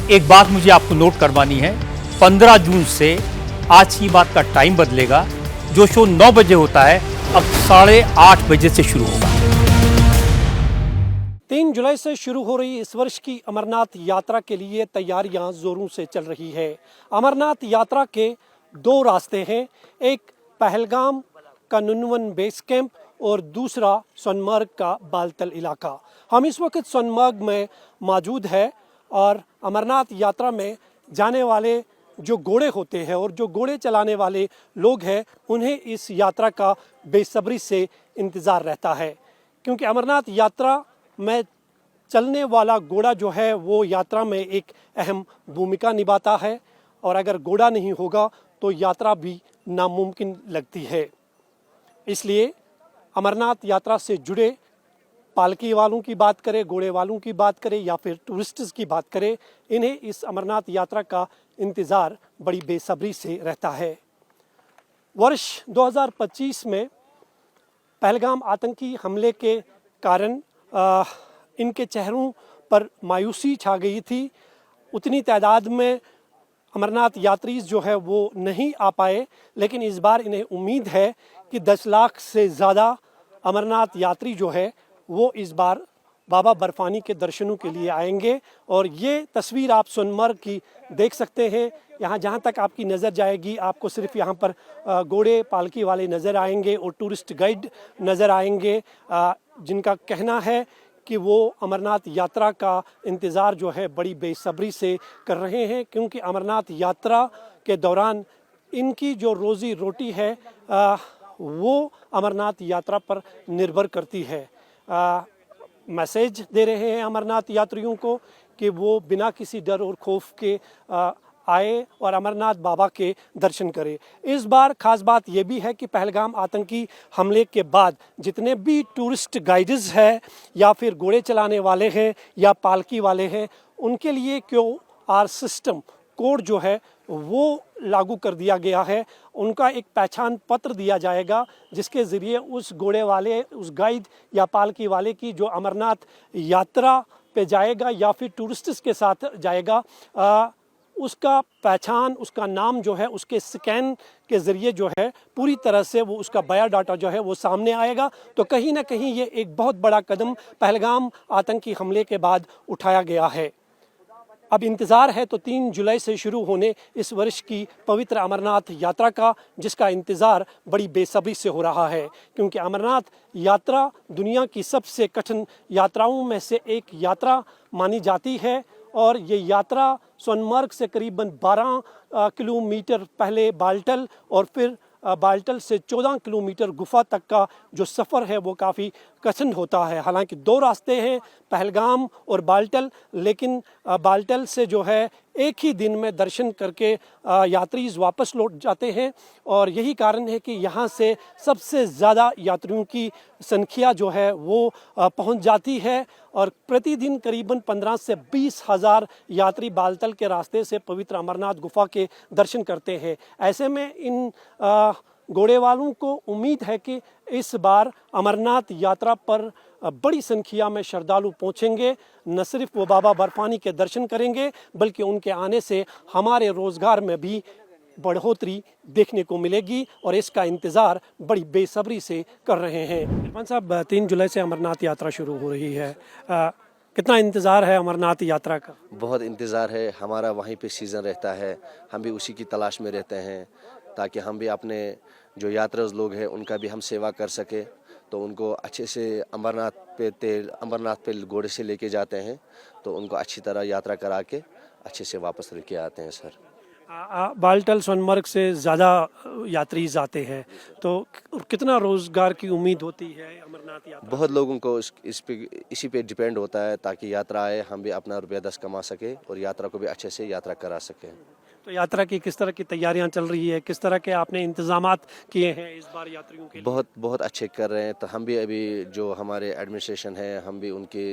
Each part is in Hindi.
एक बात मुझे आपको नोट करवानी है, 15 जून से आज की बात का टाइम बदलेगा। जो शो 9 बजे होता है अब 8:30 बजे से शुरू होगा। 3 जुलाई से शुरू हो रही इस वर्ष की अमरनाथ यात्रा के लिए तैयारियां जोरों से चल रही है। अमरनाथ यात्रा के 2 रास्ते हैं, एक पहलगाम का नुनवन बेस कैंप और दूसरा सोनमर्ग का बालतल इलाका। हम इस वक्त सोनमर्ग में मौजूद है और अमरनाथ यात्रा में जाने वाले जो घोड़े होते हैं और जो घोड़े चलाने वाले लोग हैं उन्हें इस यात्रा का बेसब्री से इंतज़ार रहता है, क्योंकि अमरनाथ यात्रा में चलने वाला घोड़ा जो है वो यात्रा में एक अहम भूमिका निभाता है और अगर घोड़ा नहीं होगा तो यात्रा भी नामुमकिन लगती है। इसलिए अमरनाथ यात्रा से जुड़े पालकी वालों की बात करें, घोड़े वालों की बात करें या फिर टूरिस्ट्स की बात करें, इन्हें इस अमरनाथ यात्रा का इंतज़ार बड़ी बेसब्री से रहता है। वर्ष 2025 में पहलगाम आतंकी हमले के कारण इनके चेहरों पर मायूसी छा गई थी। उतनी तादाद में अमरनाथ यात्री जो है वो नहीं आ पाए, लेकिन इस बार इन्हें उम्मीद है कि 10 लाख से ज़्यादा अमरनाथ यात्री जो है वो इस बार बाबा बर्फानी के दर्शनों के लिए आएंगे। और ये तस्वीर आप सोनमर्ग की देख सकते हैं। यहाँ जहाँ तक आपकी नज़र जाएगी आपको सिर्फ यहाँ पर घोड़े पालकी वाले नज़र आएंगे और टूरिस्ट गाइड नज़र आएंगे, जिनका कहना है कि वो अमरनाथ यात्रा का इंतज़ार जो है बड़ी बेसब्री से कर रहे हैं, क्योंकि अमरनाथ यात्रा के दौरान इनकी जो रोज़ी रोटी है वो अमरनाथ यात्रा पर निर्भर करती है। मैसेज दे रहे हैं अमरनाथ यात्रियों को कि वो बिना किसी डर और खौफ के आए और अमरनाथ बाबा के दर्शन करें। इस बार खास बात ये भी है कि पहलगाम आतंकी हमले के बाद जितने भी टूरिस्ट गाइड्स हैं या फिर घोड़े चलाने वाले हैं या पालकी वाले हैं, उनके लिए QR सिस्टम कोड जो है वो लागू कर दिया गया है। उनका एक पहचान पत्र दिया जाएगा जिसके ज़रिए उस घोड़े वाले, उस गाइड या पालकी वाले की जो अमरनाथ यात्रा पे जाएगा या फिर टूरिस्ट्स के साथ जाएगा, उसका पहचान, उसका नाम जो है उसके स्कैन के ज़रिए जो है पूरी तरह से वो उसका बायोडाटा जो है वो सामने आएगा। तो कहीं ना कहीं ये एक बहुत बड़ा कदम पहलगाम आतंकी हमले के बाद उठाया गया है। अब इंतज़ार है तो 3 जुलाई से शुरू होने इस वर्ष की पवित्र अमरनाथ यात्रा का, जिसका इंतज़ार बड़ी बेसब्री से हो रहा है, क्योंकि अमरनाथ यात्रा दुनिया की सबसे कठिन यात्राओं में से एक यात्रा मानी जाती है। और ये यात्रा सोनमर्ग से करीबन 12 किलोमीटर पहले बालटल और फिर बालटल से 14 किलोमीटर गुफा तक का जो सफ़र है वो काफ़ी कठिन होता है। हालांकि 2 रास्ते हैं, पहलगाम और बालटल, लेकिन बालटल से जो है एक ही दिन में दर्शन करके यात्री वापस लौट जाते हैं। और यही कारण है कि यहाँ से सबसे ज़्यादा यात्रियों की संख्या जो है वो पहुँच जाती है और प्रतिदिन करीबन 15 से 20 हज़ार यात्री बालतल के रास्ते से पवित्र अमरनाथ गुफा के दर्शन करते हैं। ऐसे में इन घोड़े वालों को उम्मीद है कि इस बार अमरनाथ यात्रा पर बड़ी संख्या में श्रद्धालु पहुंचेंगे। न सिर्फ वो बाबा बर्फानी के दर्शन करेंगे बल्कि उनके आने से हमारे रोज़गार में भी बढ़ोतरी देखने को मिलेगी और इसका इंतज़ार बड़ी बेसब्री से कर रहे हैं। इरफान साहब, 3 जुलाई से अमरनाथ यात्रा शुरू हो रही है, कितना इंतज़ार है अमरनाथ यात्रा का? बहुत इंतज़ार है। हमारा वहीं पे सीज़न रहता है, हम भी उसी की तलाश में रहते हैं ताकि हम भी अपने जो यात्री लोग हैं उनका भी हम सेवा कर सके। तो उनको अच्छे से अमरनाथ पे घोड़े से लेके जाते हैं, तो उनको अच्छी तरह यात्रा करा के अच्छे से वापस लेके आते हैं। सर, बालटल सोनमर्ग से ज़्यादा यात्री जाते हैं, तो कितना रोज़गार की उम्मीद होती है अमरनाथ यात्रा? बहुत लोगों को इसी पे डिपेंड होता है ताकि यात्रा आए, हम भी अपना रुपया 10 कमा सके और यात्रा को भी अच्छे से यात्रा करा सकें। तो यात्रा की किस तरह की तैयारियां चल रही है, किस तरह के आपने इंतजामात किए हैं इस बार यात्रियों के लिए? बहुत अच्छे कर रहे हैं। तो हम भी अभी जो हमारे एडमिनिस्ट्रेशन है, हम भी उनके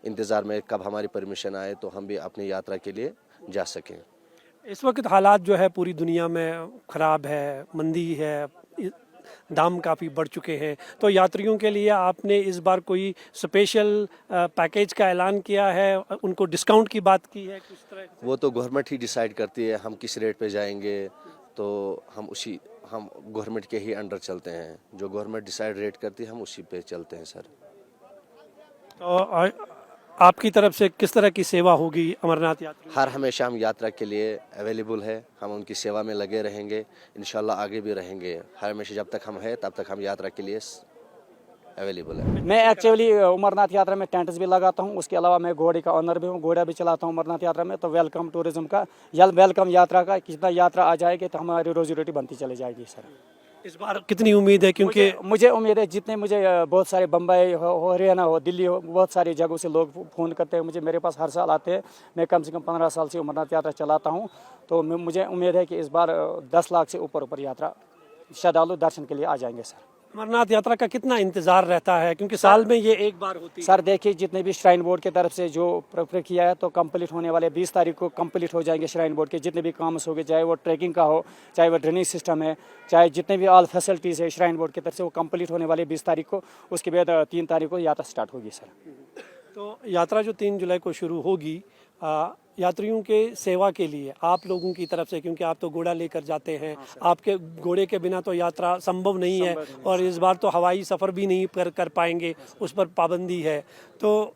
इंतज़ार में कब हमारी परमिशन आए तो हम भी अपनी यात्रा के लिए जा सकें। इस वक्त हालात जो है पूरी दुनिया में ख़राब है, मंदी है, दाम काफ़ी बढ़ चुके हैं। तो यात्रियों के लिए आपने इस बार कोई स्पेशल पैकेज का ऐलान किया है, उनको डिस्काउंट की बात की है किस तरह? वो तो गवर्नमेंट ही डिसाइड करती है हम किस रेट पे जाएंगे, तो हम गवर्नमेंट के ही अंडर चलते हैं। जो गवर्नमेंट डिसाइड रेट करती है हम उसी पे चलते हैं सर। तो आपकी तरफ से किस तरह की सेवा होगी अमरनाथ यात्रा? हर हमेशा हम यात्रा के लिए अवेलेबल है, हम उनकी सेवा में लगे रहेंगे, इंशाल्लाह आगे भी रहेंगे। हर हमेशा जब तक हम हैं तब तक हम यात्रा के लिए अवेलेबल है। मैं एक्चुअली अमरनाथ यात्रा में टेंट्स भी लगाता हूं, उसके अलावा मैं घोड़े का ऑनर भी हूं, घोड़ा भी चलाता हूं अमरनाथ यात्रा में। तो वेलकम टूरिज्म का वेलकम यात्रा का, कितना यात्रा आ जाएगी तो हमारी रोजी रोटी बनती चली जाएगी सर। इस बार कितनी उम्मीद है? क्योंकि मुझे उम्मीद है जितने मुझे बहुत सारे बम्बई हो हरियाणा हो दिल्ली हो, बहुत सारी जगहों से लोग फ़ोन करते हैं मुझे, मेरे पास हर साल आते हैं। मैं कम से कम 15 साल से अमरनाथ यात्रा चलाता हूँ। तो मुझे उम्मीद है कि इस बार 10 लाख से ऊपर यात्रा श्रद्धालु दर्शन के लिए आ जाएंगे सर। अमरनाथ यात्रा का कितना इंतजार रहता है, क्योंकि साल में ये एक बार होती है? सर देखिए, जितने भी श्राइन बोर्ड की तरफ से जो प्रक्रिया है तो कंप्लीट होने वाले 20 तारीख को कंप्लीट हो जाएंगे। श्राइन बोर्ड के जितने भी काम हो गए, चाहे वो ट्रैकिंग का हो, चाहे वो ड्रेनेज सिस्टम है, चाहे जितने भी ऑल फैसिलिटीज़ है श्राइन बोर्ड की तरफ से, वो कंप्लीट होने वाले 20 तारीख को। उसके बाद 3 तारीख को यात्रा स्टार्ट होगी सर। तो यात्रा जो 3 जुलाई को शुरू होगी, यात्रियों के सेवा के लिए आप लोगों की तरफ से, क्योंकि आप तो घोड़ा लेकर जाते हैं, आपके घोड़े के बिना तो यात्रा संभव नहीं है, और इस बार तो हवाई सफ़र भी नहीं कर पाएंगे, उस पर पाबंदी है। तो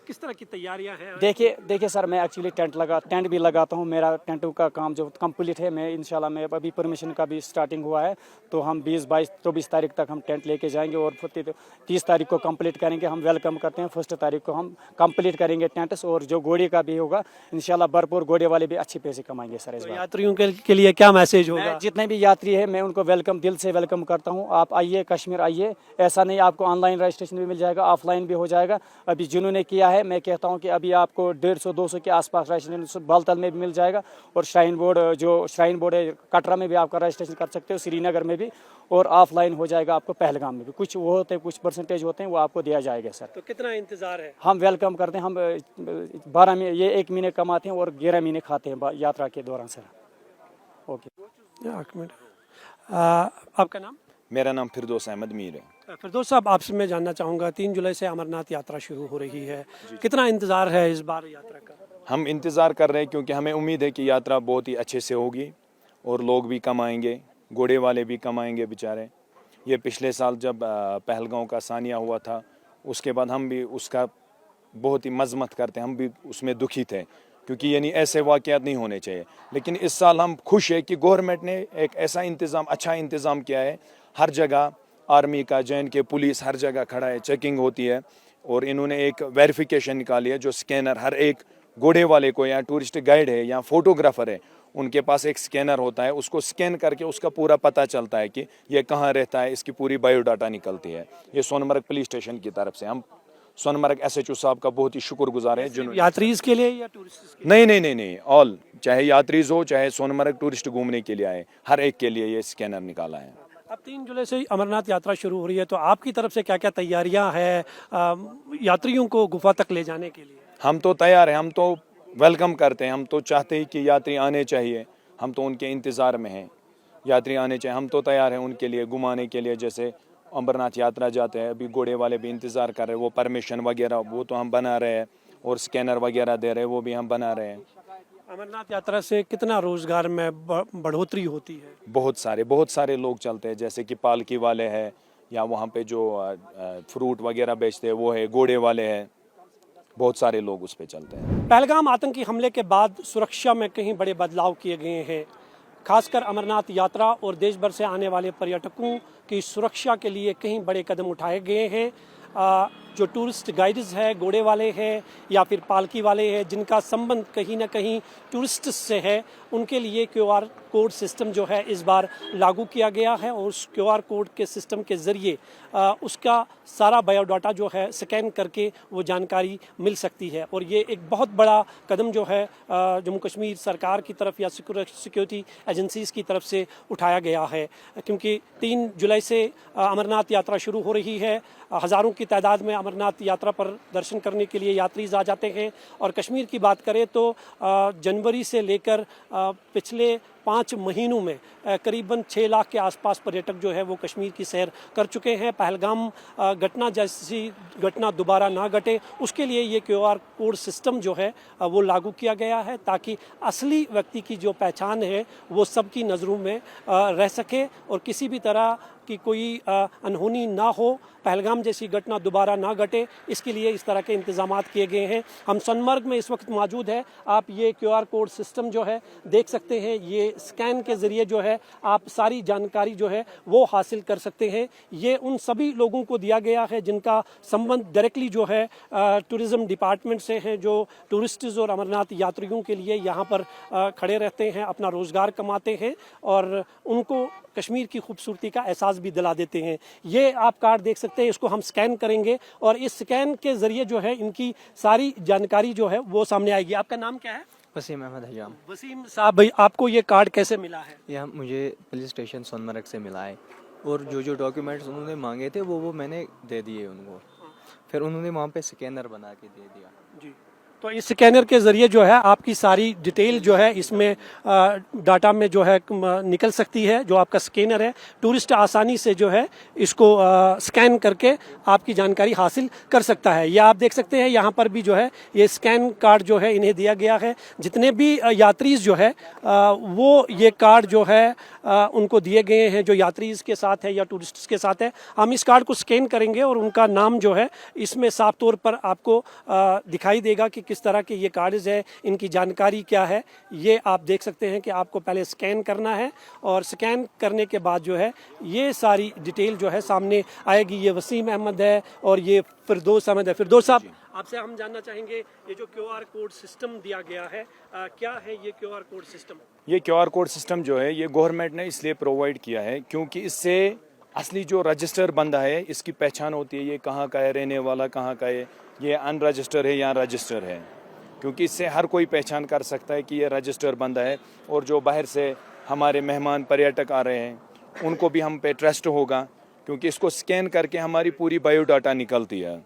किस तरह की तैयारियां हैं? देखिए सर, मैं एक्चुअली टेंट भी लगाता हूँ। मेरा टेंटों का काम जो कंप्लीट है, मैं इंशाल्लाह मैं अभी परमिशन का भी स्टार्टिंग हुआ है, तो हम 20, 22, 24 तारीख तक हम टेंट लेके जाएंगे और 30 तारीख को कंप्लीट करेंगे। हम वेलकम करते हैं 1 तारीख को हम कंप्लीट करेंगे टेंट्स, और जो घोड़े का भी होगा इंशाल्लाह भरपूर, घोड़े वाले भी अच्छे पैसे कमाएंगे सर इस बार। यात्रियों के लिए क्या मैसेज होगा? जितने भी यात्री है मैं उनको दिल से वेलकम करता हूँ। आप आइए, कश्मीर आइए। ऐसा नहीं, आपको ऑनलाइन रजिस्ट्रेशन भी मिल जाएगा, ऑफलाइन भी हो जाएगा। अभी जिन्होंने किया है, मैं कहता हूँ कि अभी आपको 150-200 के आसपास रजिस्ट्रेशन बालतल में भी मिल जाएगा, और श्राइन बोर्ड है कटरा में भी आपका रजिस्ट्रेशन कर सकते हो, श्रीनगर में भी, और ऑफलाइन हो जाएगा आपको पहलगाम में भी। कुछ वो होते हैं, कुछ परसेंटेज होते हैं, वो आपको दिया जाएगा सर। तो कितना इंतजार है? हम वेलकम करते हैं। हम 12 महीने, ये 1 महीने कमाते हैं और 11 महीने खाते हैं यात्रा के दौरान सर। ओके, आपका नाम? मेरा नाम फिरदौस अहमद मीर है। फिरदौस साहब, आपसे मैं जानना चाहूँगा, 3 जुलाई से अमरनाथ यात्रा शुरू हो रही है, कितना इंतज़ार है इस बार यात्रा का? हम इंतज़ार कर रहे हैं क्योंकि हमें उम्मीद है कि यात्रा बहुत ही अच्छे से होगी और लोग भी कमाएंगे, घोड़े वाले भी कमाएंगे बेचारे। ये पिछले साल जब पहलगाम का सानिया हुआ था, उसके बाद हम भी उसका बहुत ही मजम्मत करते हैं, हम भी उसमें दुखी थे, क्योंकि यानी ऐसे वाक़यात नहीं होने चाहिए। लेकिन इस साल हम खुश है कि गवर्नमेंट ने एक ऐसा अच्छा इंतज़ाम किया है। हर जगह आर्मी का, JNK पुलिस हर जगह खड़ा है, चेकिंग होती है, और इन्होंने एक वेरिफिकेशन निकाली है, जो स्कैनर हर एक घोड़े वाले को, या टूरिस्ट गाइड है या फोटोग्राफर है, उनके पास एक स्कैनर होता है। उसको स्कैन करके उसका पूरा पता चलता है कि ये कहाँ रहता है, इसकी पूरी बायोडाटा निकलती है। ये सोनमर्ग पुलिस स्टेशन की तरफ से। हम सोनमर्ग SHO साहब का बहुत ही शुक्रगुजार है जिन्होंने यात्रीज के लिए या टूरिस्ट? नहीं, ऑल, चाहे यात्रीज हो, चाहे सोनमर्ग टूरिस्ट घूमने के लिए आए, हर एक के लिए ये स्कैनर निकाला है। अब 3 जुलाई से अमरनाथ यात्रा शुरू हो रही है, तो आपकी तरफ से क्या क्या तैयारियां हैं यात्रियों को गुफा तक ले जाने के लिए? हम तो तैयार हैं, हम तो वेलकम करते हैं, हम तो चाहते हैं कि यात्री आने चाहिए, हम तो उनके इंतज़ार में हैं, यात्री आने चाहिए। हम तो तैयार हैं उनके लिए, घुमाने के लिए। जैसे अमरनाथ यात्रा जाते हैं, अभी घोड़े वाले भी इंतज़ार कर रहे हैं, वो परमिशन वगैरह वो तो हम बना रहे हैं, और स्कैनर वगैरह दे रहे हैं, वो भी हम बना रहे हैं। अमरनाथ यात्रा से कितना रोजगार में बढ़ोतरी होती है? बहुत सारे लोग चलते हैं, जैसे कि पालकी वाले हैं, या वहाँ पे जो फ्रूट वगैरह बेचते हैं वो है, घोड़े वाले हैं, बहुत सारे लोग उस पे चलते हैं। पहलगाम आतंकी हमले के बाद सुरक्षा में कहीं बड़े बदलाव किए गए हैं, खासकर अमरनाथ यात्रा और देश भर से आने वाले पर्यटकों की सुरक्षा के लिए कहीं बड़े कदम उठाए गए हैं। जो टूरिस्ट गाइड्स है, घोड़े वाले हैं या फिर पालकी वाले हैं, जिनका संबंध कहीं ना कहीं टूरिस्ट से है, उनके लिए QR कोड सिस्टम जो है इस बार लागू किया गया है, और उस QR कोड के सिस्टम के ज़रिए उसका सारा बायोडाटा जो है स्कैन करके वो जानकारी मिल सकती है। और ये एक बहुत बड़ा कदम जो है जम्मू कश्मीर सरकार की तरफ या सिक्योरिटी एजेंसीज़ की तरफ से उठाया गया है, क्योंकि 3 जुलाई से अमरनाथ यात्रा शुरू हो रही है। हज़ारों की तादाद में अमरनाथ यात्रा पर दर्शन करने के लिए यात्री आ जाते हैं। और कश्मीर की बात करें तो जनवरी से लेकर पिछले 5 महीनों में करीबन 6 लाख के आसपास पर्यटक जो है वो कश्मीर की सैर कर चुके हैं। पहलगाम घटना जैसी घटना दोबारा ना घटे उसके लिए ये QR कोड सिस्टम जो है वो लागू किया गया है, ताकि असली व्यक्ति की जो पहचान है वो सबकी नज़रों में रह सके और किसी भी तरह की कोई अनहोनी ना हो, पहलगाम जैसी घटना दोबारा ना घटे, इसके लिए इस तरह के इंतजामात किए गए हैं। हम सोनमर्ग में इस वक्त मौजूद है। आप ये QR कोड सिस्टम जो है देख सकते हैं। ये स्कैन के ज़रिए जो है आप सारी जानकारी जो है वो हासिल कर सकते हैं। ये उन सभी लोगों को दिया गया है जिनका संबंध डायरेक्टली जो है टूरिज़्म डिपार्टमेंट से है, जो टूरिस्ट्स और अमरनाथ यात्रियों के लिए यहाँ पर खड़े रहते हैं, अपना रोज़गार कमाते हैं और उनको कश्मीर की खूबसूरती का एहसास भी दिला देते हैं। ये आप कार्ड देख सकते हैं, इसको हम स्कैन करेंगे और इस स्कैन के ज़रिए जो है इनकी सारी जानकारी जो है वो सामने आएगी। आपका नाम क्या है? वसीम अहमद हजाम। वसीम साहब भाई, आपको ये कार्ड कैसे मिला है? यह मुझे पुलिस स्टेशन सोनमर्ग से मिला है और जो डॉक्यूमेंट्स उन्होंने मांगे थे वो मैंने दे दिए उनको। फिर उन्होंने वहाँ पे स्कैनर बना के दे दिया। जी, तो इस स्कैनर के ज़रिए जो है आपकी सारी डिटेल जो है इसमें डाटा में जो है निकल सकती है। जो आपका स्कैनर है, टूरिस्ट आसानी से जो है इसको स्कैन करके आपकी जानकारी हासिल कर सकता है। या आप देख सकते हैं यहाँ पर भी जो है ये स्कैन कार्ड जो है इन्हें दिया गया है। जितने भी यात्रीज जो है वो ये कार्ड जो है उनको दिए गए हैं, जो यात्रीज के साथ है या टूरिस्ट्स के साथ है। हम इस कार्ड को स्कैन करेंगे और उनका नाम जो है इसमें साफ तौर पर आपको दिखाई देगा कि किस तरह के ये कार्ड्स है, इनकी जानकारी क्या है। ये आप देख सकते हैं कि आपको पहले स्कैन करना है और स्कैन करने के बाद जो है ये सारी डिटेल जो है सामने आएगी। ये वसीम अहमद है और ये फिरदौस अहमद है। फिरदौस साहब, आपसे हम जानना चाहेंगे ये जो QR कोड सिस्टम दिया गया है, क्या है ये QR कोड सिस्टम? ये QR कोड सिस्टम जो है ये गवर्नमेंट ने इसलिए प्रोवाइड किया है क्योंकि इससे असली जो रजिस्टर बंदा है इसकी पहचान होती है। ये कहाँ का है, रहने वाला कहाँ का है, ये अनरजिस्टर है या रजिस्टर है, क्योंकि इससे हर कोई पहचान कर सकता है कि ये रजिस्टर बंदा है। और जो बाहर से हमारे मेहमान पर्यटक आ रहे हैं उनको भी हम पे ट्रस्ट होगा, क्योंकि इसको स्कैन करके हमारी पूरी बायोडाटा निकलती है।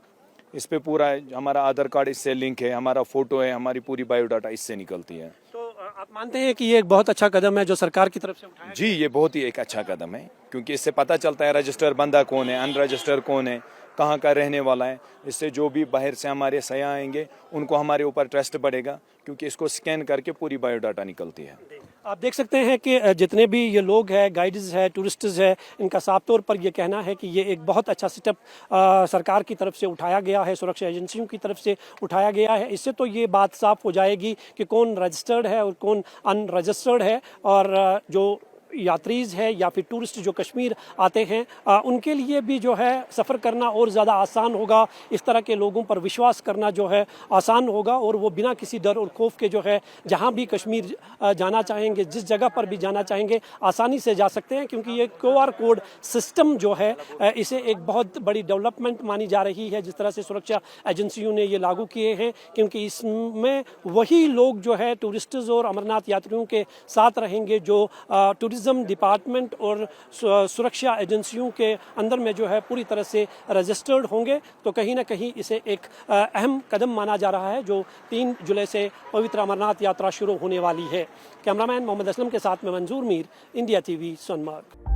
इस पे पूरा हमारा आधार कार्ड इससे लिंक है, हमारा फ़ोटो है, हमारी पूरी बायोडाटा इससे निकलती है। तो आप मानते हैं कि ये एक बहुत अच्छा कदम है जो सरकार की तरफ से उठाया? जी, ये बहुत ही एक अच्छा कदम है, क्योंकि इससे पता चलता है रजिस्टर बंदा कौन है, अनरजिस्टर कौन है, कहाँ का रहने वाला है। इससे जो भी बाहर से हमारे सयाह आएंगे उनको हमारे ऊपर ट्रस्ट बढ़ेगा, क्योंकि इसको स्कैन करके पूरी बायोडाटा निकलती है। आप देख सकते हैं कि जितने भी ये लोग हैं, गाइड्स है, टूरिस्ट्स है, इनका साफ तौर पर ये कहना है कि ये एक बहुत अच्छा सेटअप सरकार की तरफ से उठाया गया है, सुरक्षा एजेंसियों की तरफ से उठाया गया है। इससे तो ये बात साफ हो जाएगी कि कौन रजिस्टर्ड है और कौन अनरजिस्टर्ड है, और जो यात्रीज है या फिर टूरिस्ट जो कश्मीर आते हैं उनके लिए भी जो है सफ़र करना और ज़्यादा आसान होगा। इस तरह के लोगों पर विश्वास करना जो है आसान होगा और वो बिना किसी डर और खौफ के जो है जहां भी कश्मीर जाना चाहेंगे, जिस जगह पर भी जाना चाहेंगे आसानी से जा सकते हैं। क्योंकि ये QR कोड सिस्टम जो है इसे एक बहुत बड़ी डेवलपमेंट मानी जा रही है जिस तरह से सुरक्षा एजेंसियों ने ये लागू किए हैं, क्योंकि इसमें वही लोग जो है टूरिस्ट्स और अमरनाथ यात्रियों के साथ रहेंगे जो टूरिज्म डिपार्टमेंट और सुरक्षा एजेंसियों के अंदर में जो है पूरी तरह से रजिस्टर्ड होंगे। तो कहीं ना कहीं इसे एक अहम कदम माना जा रहा है जो 3 जुलाई से पवित्र अमरनाथ यात्रा शुरू होने वाली है। कैमरामैन मोहम्मद असलम के साथ में मंजूर मीर, इंडिया TV, सोनमर्ग।